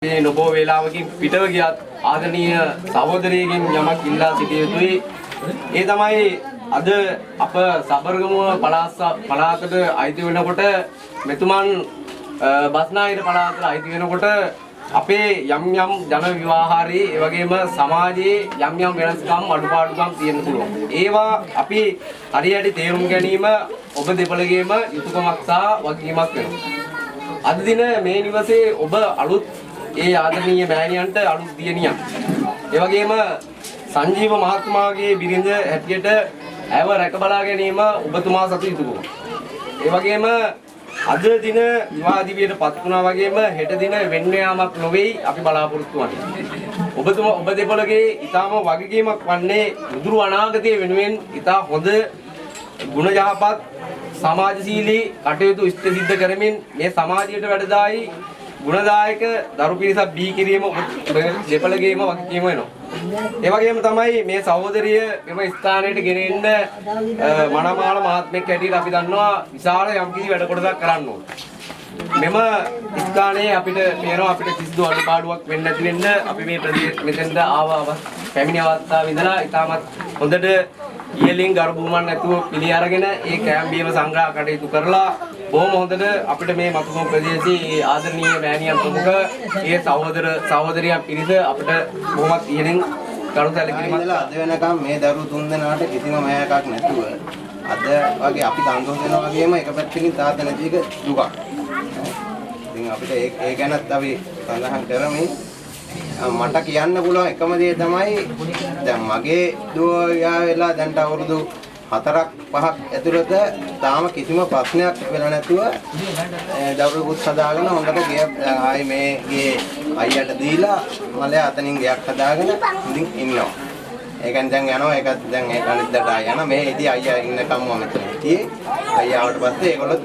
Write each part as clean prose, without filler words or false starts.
මේ නොබෝ වේලාවකින් පිටව ගියත් ආදරණීය සහෝදරියකින් යමක් ඉල්ලා සිටිය යුතුයි. ඒ තමයි අද අප සබරගමුව පළාතට අයිති වෙනකොට මෙතුමන් බස්නාහිර පළාතට අයිති වෙනකොට අපේ යම් යම් ජන විවාහාරී ඒ වගේම සමාජයේ යම් වෙනස්කම් අඩුපාඩුකම් තියෙන්න පුළුවන්. ඒවා අපි හරියට තේරුම් ගැනීම ඔබ දෙපළගේම යුතුයකමක් සහ වගකීමක් වෙනවා. අද දින මේ නිවසේ ඔබ අලුත් ඒ ආදරණීය මෑණියන්ට අලුත් දියණියක්. ඒ වගේම සංජීව මහත්මයාගේ බිරිඳ හැටියට ඇව රැක බලා ගැනීම ඔබතුමා සතු යුතුයකමක්. ඒ වගේම අද දින විවාහ දිවියටපත් වුණා වගේම හෙට දින වෙන්න යාමක් නොවේයි අපි බලාපොරොත්තු වන්නේ. ඔබ දෙපළගේ ඊටාම වගකීමක් වන්නේ උදුරු අනාගතයේ වෙනුවෙන් ඊටා හොඳ ගුණ යහපත් සමාජශීලී කටයුතු ඉෂ්ට සිද්ධ කරමින් මේ සමාජයට වැඩදායි ගුණදායක දරු පිරිසක් බිහි කිරීම දෙපළගේම වගකීම වෙනවා. ඒ වගේම තමයි මේ සහෝදරිය මෙම ස්ථානයට ගෙනෙන්න මනමාල මහත්මයෙක් හැටියට අපි දන්නවා විශාල යම්කිසි වැඩ කොටසක් කරන්න ඕන. මෙම ස්ථානයේ අපිට පේනවා අපිට කිසිදු අඩුපාඩුවක් වෙන්නේ නැති වෙන්න අපි මේ මෙතෙන්ද පැමිණි අවස්ථාවේ ඉඳලා ඉතාමත් හොඳට ඊයලින් ගරු බුහුමන් නැතුව පිළි අරගෙන ඒ කැම්බියම සංග්‍රහ කටයුතු කරලා බොහොම හොඳට අපිට මේ මතුගම ප්‍රදේශයේ ආදරණීය මෑණියන් ප්‍රමුඛ ඒ සහෝදරියන් පිරිස අපිට බොහොමත් ඊයලින් ගරු සැලකිලිමත් අද වෙනකම් මේ දරු තුන් දෙනාට කිසිම මෑයකක් නැතුව අද වගේ අපි සන්තෝෂ වෙනවා වගේම එක පැත්තකින් තාත්ත නැති එක දුකක්. ඉතින් අපිට ඒ ගැනත් අපි සඳහන් කරමින් මට කියන්න පුළුවන් එකම දේ තමයි දැන් මගේ දුව යා වෙලා දැන්ට අවුරුදු 4ක් 5ක් ඇතුළත තාම කිසිම ප්‍රශ්නයක් වෙලා නැතුව දවල්කුත් හදාගෙන හොඳට ගියක් ආයි මේ ගේ අයියට දීලා මලයා අතනින් ගයක් හදාගෙන ඉඳින් ඉන්නවා. ඒකෙන් දැන් යනවා ඒක දැන් ඒක අනිද්දාට ආය යනවා මේ ඉතින් අයියා ඉන්නකම් මම මෙතන හිටියේ. අයියා ආවට පස්සේ ඒගොල්ලෝ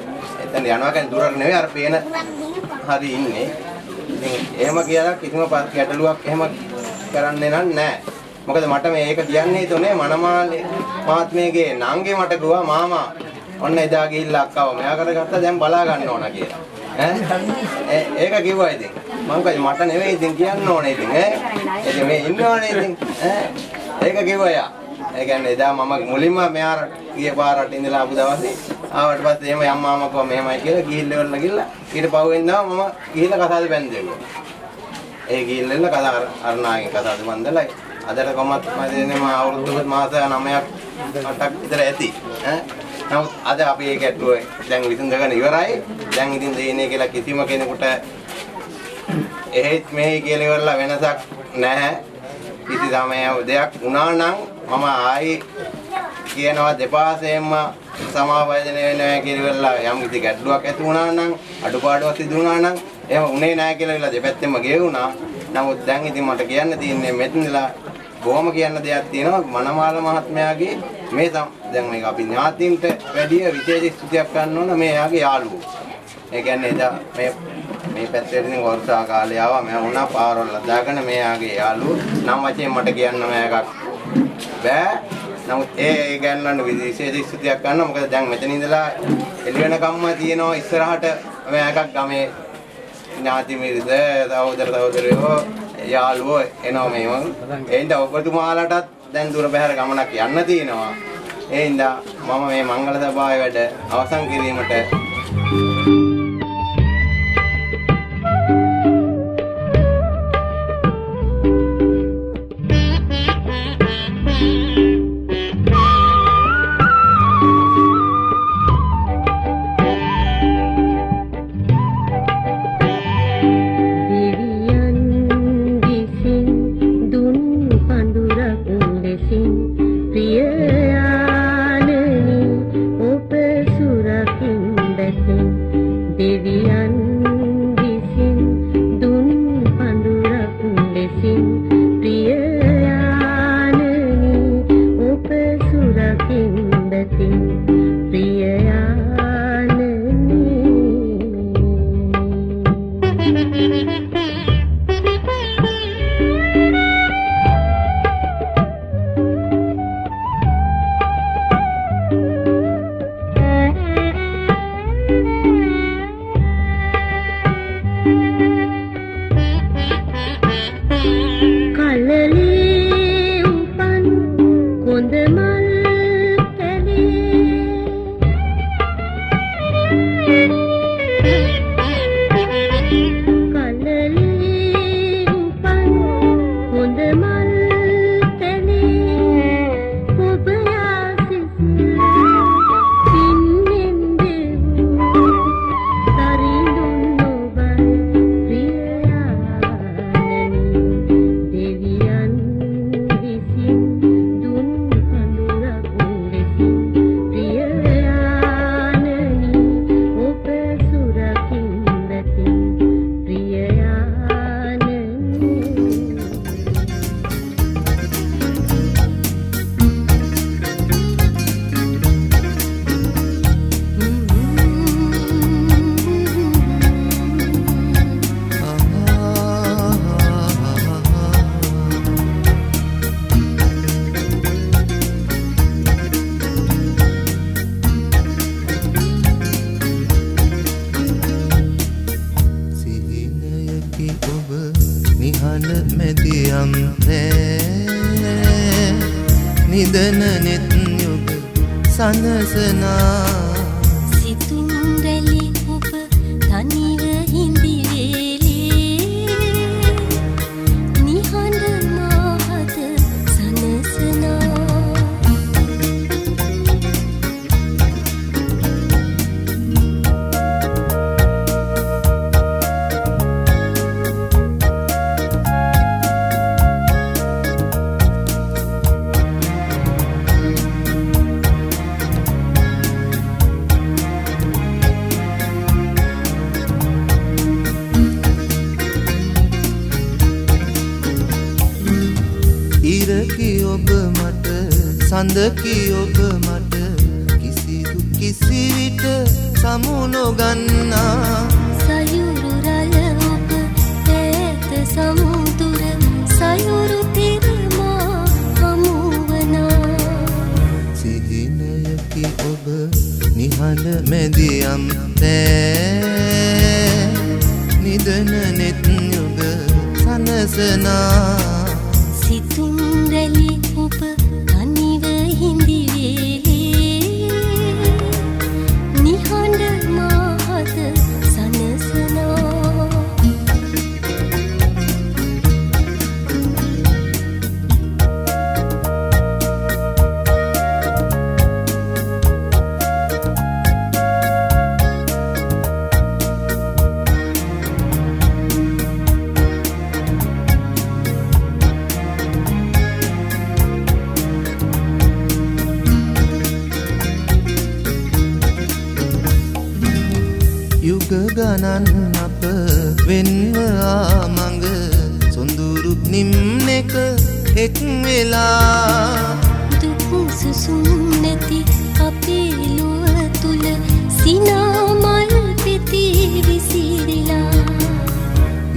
එතන යනවා කියන්නේ දුරට නෙවෙයි අර පේන හරි ඉන්නේ. එහෙම කියලා කිසිම ගැටලුවක් එහෙම කරන්නේ නැහැ. මොකද මට මේක කියන්නේ තුනේ මනමාලේ මහත්මයාගේ නංගේ මට කිව්වා මාමා ඔන්න එදා ගිහිල්ලා අක්කව මෙයා කරගත්තා දැන් බලා ගන්න ඕන කියලා. ඒක කිව්වා ඉතින්. මම කිව්වා මට නෙවෙයි ඉතින් කියන්න ඕනේ ඉතින් ඉතින් මේ ඉන්නවනේ ඉතින් ඒක කිව්වා යා. ඒ කියන්නේ එදා මම මුලින්ම මෙයා ගිය පාරට ඉඳලා ආපු දවසේ ආවට පස්සේ එහෙම යම්මාම කිව්වා මෙහෙමයි කියලා ගිහිල්ලා ගිහිල්ලා ඊට පහුවෙන් දා මම ගිහිල්ලා කතාද බැන්දෙව්වා. ඒ ගිහිල්ලා කතා අරුණාගෙන් කතාද බන්දලා අදට කොමත් මම දෙන්නේ මම අවුරුදු මාස 9ක් 8ක් විතර ඇති. නමුත් අද අපි ඒක ඇටුවේ දැන් විසඳගෙන ඉවරයි. දැන් ඉතින් දෙන්නේ කියලා කිසිම කෙනෙකුට එහෙත් මෙහි කියලා ඉවරලා වෙනසක් නැහැ. කිසි සමයව දෙයක් වුණා නම් මම ආයි කියනවා දෙපාසෙන්ම සමාවර්ජනය වෙනවා කියලා යම් කිසි ගැටලුවක් ඇති වුණා නම් අඩුපාඩුවක් සිදු වුණා නම් එහෙම උනේ නැහැ කියලා දෙපැත්තෙම ගෙවුණා. නමුත් දැන් ඉතින් මට කියන්න තියෙන්නේ මෙතනලා බොහොම කියන්න දෙයක් තියෙනවා මනමාල මහත්මයාගේ මේ දැන් මේක අපි ඥාතින්ට වැඩිය විශේෂ ස්තුතියක් ගන්න ඕන මේ යාගේ යාළුවෝ. ඒ කියන්නේ එදා මේ පැත්තේ ඉතින් වර්ෂා කාලේ ආවා මම වුණා පාරවල් දාගෙන මේ යාගේ යාළුවෝ නම් වශයෙන් මට කියන්න මේකක් බෑ. නමුත් ඒ ගන්නන්න විශේෂ ස්තුතියක් ගන්නවා මොකද දැන් මෙතන ඉඳලා එළි වෙනකම්ම තියෙනවා ඉස්සරහට මේකක් ගමේ ඥාති මිරිස සහෝදරයෝ යාළුවෝ එනවා මේවන් ඒ හින්දා ඔබතුමාලටත් දැන් දුර බැහැර ගමනක් යන්න තියෙනවා. ඒ හින්දා මම මේ මංගල සභාවේ වැඩ අවසන් කිරීමට Priya Anani, Ope Surakindatin. ඔබ නිහඬ මැදියම් නෑ නිදන නෙත් යොබ සනසනා සිතුම් රැලි ඔබ තනිව හිඳි වේලේ නිහඬ මාහත සනසනා ඉරකි ඔබ මට සඳකි ඔබ මට කිසිදු කිසිවිට සමු නොගන්නා සයුරු රළ ඔබ ඈත සමුදුර සයුරු තිරමා හමුවනා සිහිනයකි ඔබ නිහඬ මැදියම් නෑ නිදන නෙත් යොබ සනසනා සිතුම් රැලි ඔබ තනිව හිඳි වේලේ නිහඬ මාහත සනසනා යුග ගණන් අප වෙන්ව ආමඟ සොඳුරු නිම්නෙක එක් වෙලා දුක් සුසුම් නැති අපේ ලොව තුල සිනා මල් පෙති විසිරිලා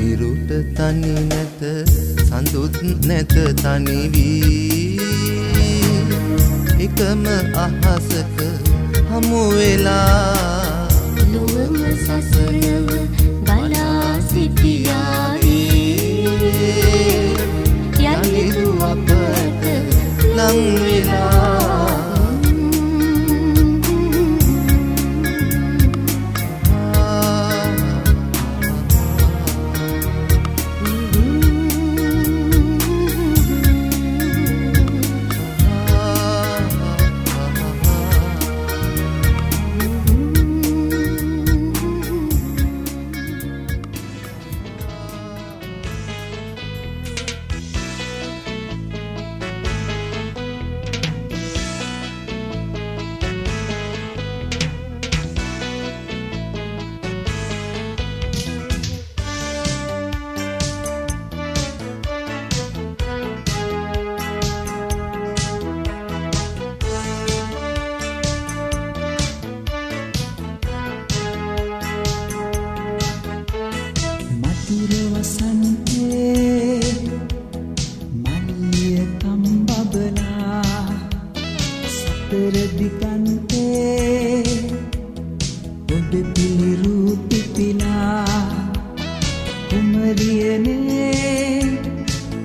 ඉරුට තනි නැත සඳුත් නැත තනි වී එකම අහසක හමු වෙලා ලොවම සසරව බලා සිටියාවේ යලිදු අපට ලං වෙලා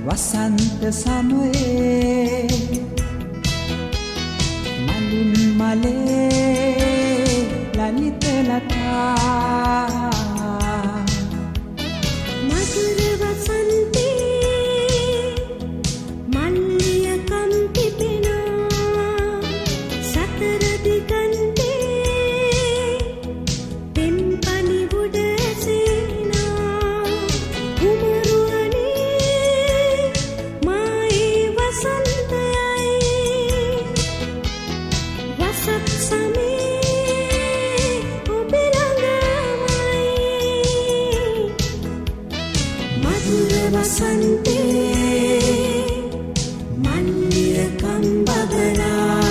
වසන්ත සමයේ මලින් මලේ ලලිත ලතා මధుර වසන්තේ මල්ලිය කම්පි පෙනා සතර දිගන්තේ පෙම්පනි උඩ සේනා කුමරුවනේ මායේ වසන්තයයි වසත් සමේ ඔබ ළඟමයි මధుර වසන්තේ මල්ලිය කම්බබලා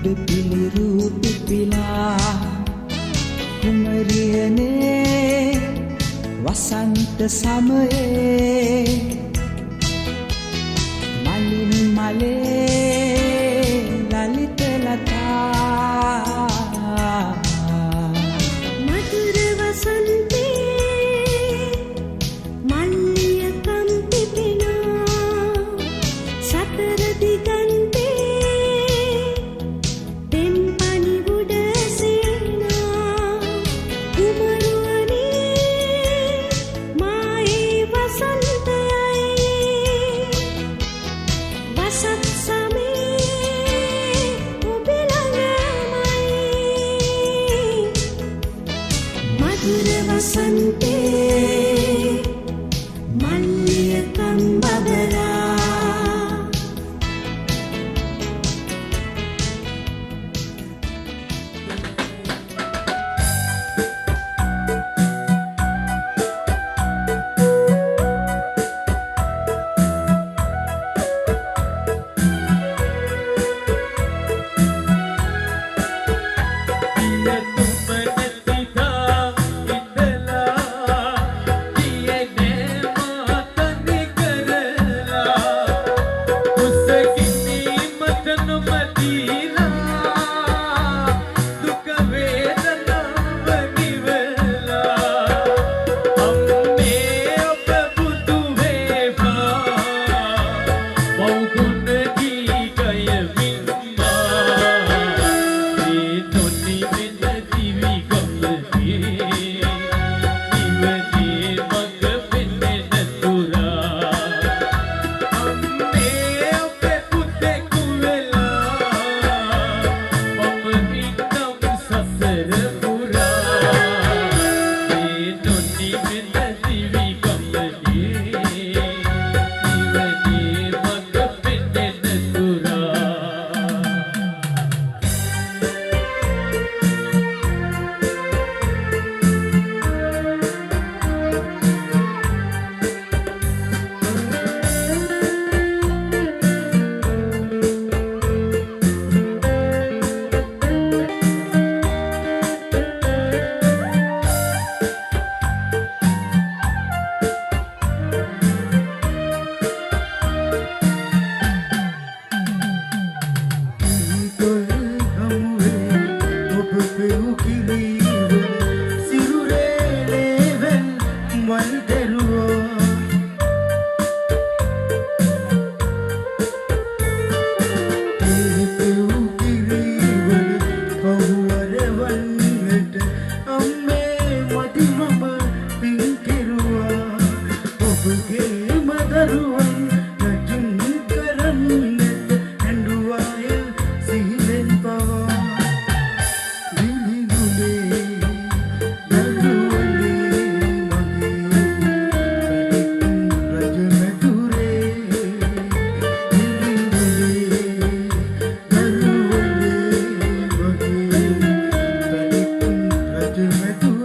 ඉඩ පිළිරු පිපිලා කුමරියනේ වසන්ත සමයේ මලින් මලේ ලලිත ලතා මధుර වසන්තේ මල්ලිය කම්පි පිනා සතර දිගන්තේ දෙම්පනි උඩ සේනා කුමරුවනේ මායේ වසන්තයයි වසත් සමේ ඔබ ළඟමයි මధుර වසන්තේ මල්ලිය කම්බබලා Mage, mage,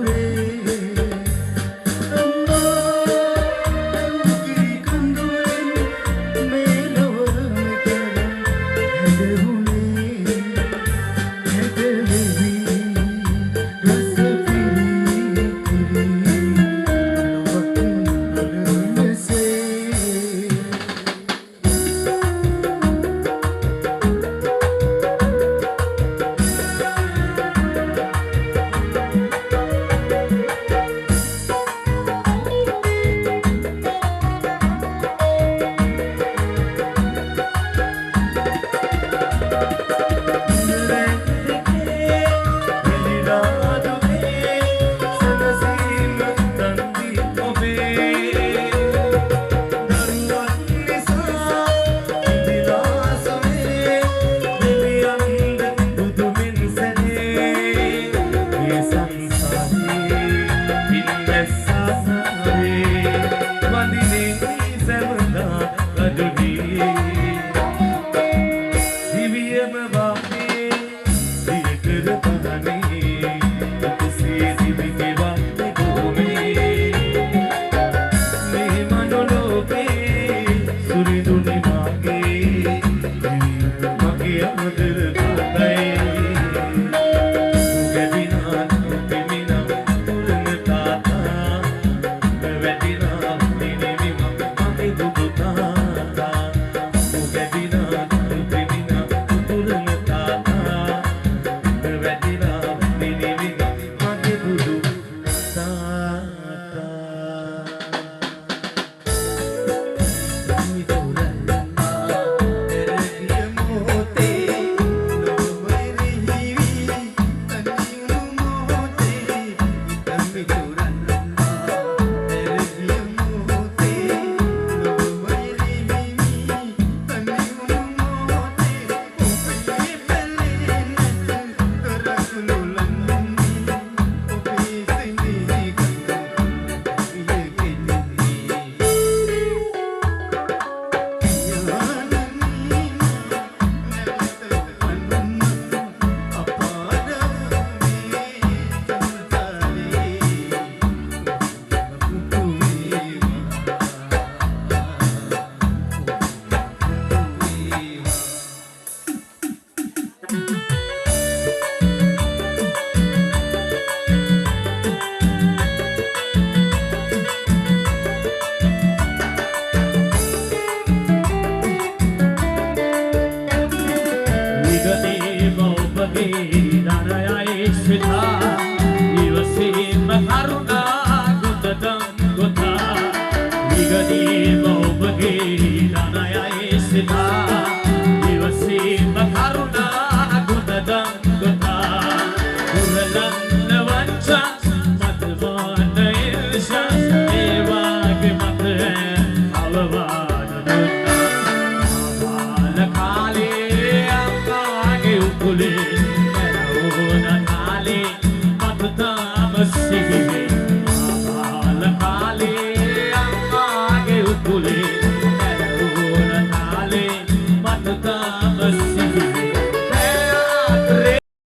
Mata